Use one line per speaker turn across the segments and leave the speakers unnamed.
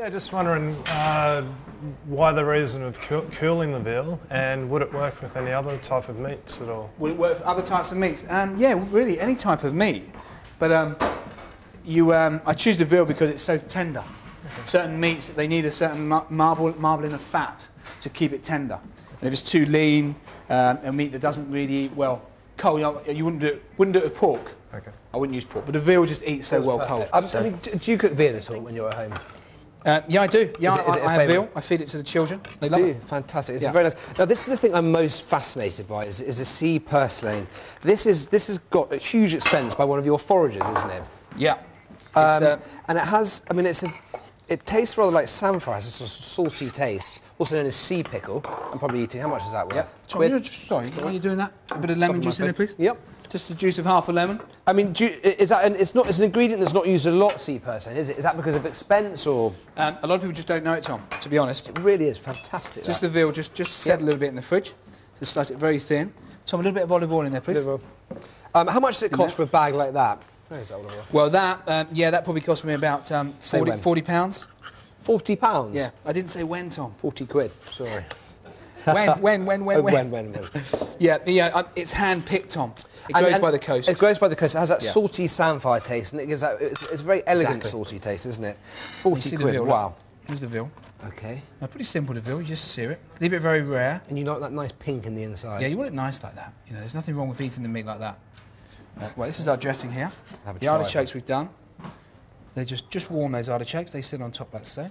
Yeah, just wondering why the reason of cooling the veal, and would it work with any other type of meats at all?
Would it work with other types of meats? Yeah, really, any type of meat. But I choose the veal because it's so tender. Okay. Certain meats, they need a certain marbling of fat to keep it tender. And if it's too lean, a meat that doesn't really eat well cold, you wouldn't do it with pork. Okay. I wouldn't use pork, but the veal just eats so well cold.
I mean, do you cook veal at all when you're at home?
Yeah, I do. Yeah,
is it
I have veal. I feed it to the children. They love it.
Fantastic. It's very nice. Now, this is the thing I'm most fascinated by, is the sea purslane. This has got a huge expense by one of your foragers, isn't it?
Yeah.
And it has, I mean, it tastes rather like samphire. It's a sort of salty taste, also known as sea pickle. I'm probably eating, how much is that worth?
Yeah. Sorry, while you're doing that, a bit of lemon juice in there, please.
Yep.
Just the juice of half a lemon.
I mean, is that it's an ingredient that's not used a lot, sea purslane, is it? Is that because of expense or?
A lot of people just don't know it, Tom. To be honest,
it really is fantastic.
Just the veal, just set a little bit in the fridge. Just slice it very thin. Tom, a little bit of olive oil in there, please.
How much does it cost for a bag like that?
Well, that probably cost me about 40 pounds.
40 pounds?
Yeah, I didn't say when, Tom.
40 quid. Sorry.
When? Yeah, it's hand-picked, Tom. It goes by the coast.
It goes by the coast. It has that salty samphire taste, and it gives that. It's a very elegant salty taste, isn't it? 40 quid. Wow.
Here's the veal.
Okay.
Now, pretty simple to veal. You just sear it. Leave it very rare.
And you like that nice pink in the inside.
Yeah, you want it nice like that. You know, there's nothing wrong with eating the meat like that. Well, this is our dressing here. The artichokes we've done. They're just warm, those artichokes. They sit on top like so.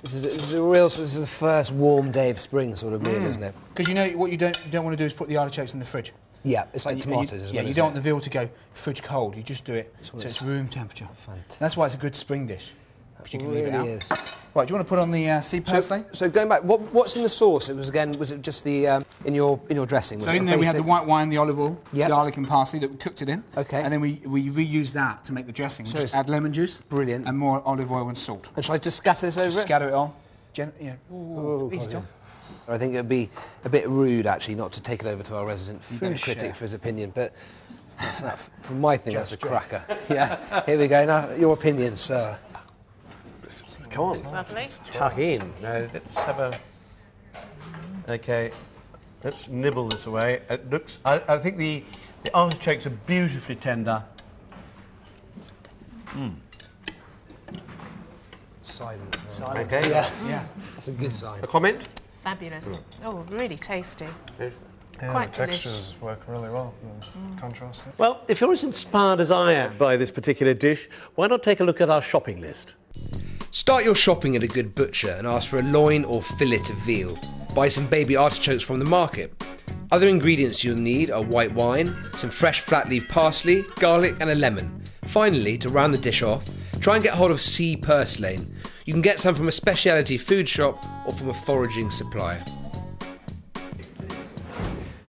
This is the first warm day of spring sort of meal, isn't it?
Because you know what you don't want to do is put the artichokes in the fridge.
Yeah, it's like tomatoes as well.
Yeah, you don't want the veal to go fridge cold. You just do it so it's room temperature. Fantastic. That's why it's a good spring dish. You can leave it out. Is. Right, do you want to put on the sea purslane?
So going back, what's in the sauce? Was it just the in your dressing?
So in there we had the white wine, the olive oil, garlic and parsley that we cooked it in. Okay. And then we reused that to make the dressing. So just add lemon juice.
Brilliant.
And more olive oil and salt.
And shall I just scatter this over it?
Scatter it on. Easy, Tom.
I think it would be a bit rude actually not to take it over to our resident food critic for his opinion, but that's not, from my thing, that's a cracker. Yeah. Here we go. Now your opinion, sir.
Come on, let's tuck in. Now, let's have a... OK, let's nibble this away. It looks... I think the artichokes are beautifully tender.
Silent.
OK,
yeah.
That's a good sign.
A comment?
Fabulous. Oh, really tasty.
Yeah,
quite
the textures work really well in contrast.
Well, if you're as inspired as I am by this particular dish, why not take a look at our shopping list?
Start your shopping at a good butcher and ask for a loin or fillet of veal. Buy some baby artichokes from the market. Other ingredients you'll need are white wine, some fresh flat leaf parsley, garlic and a lemon. Finally, to round the dish off, try and get hold of sea purslane. You can get some from a specialty food shop or from a foraging supplier.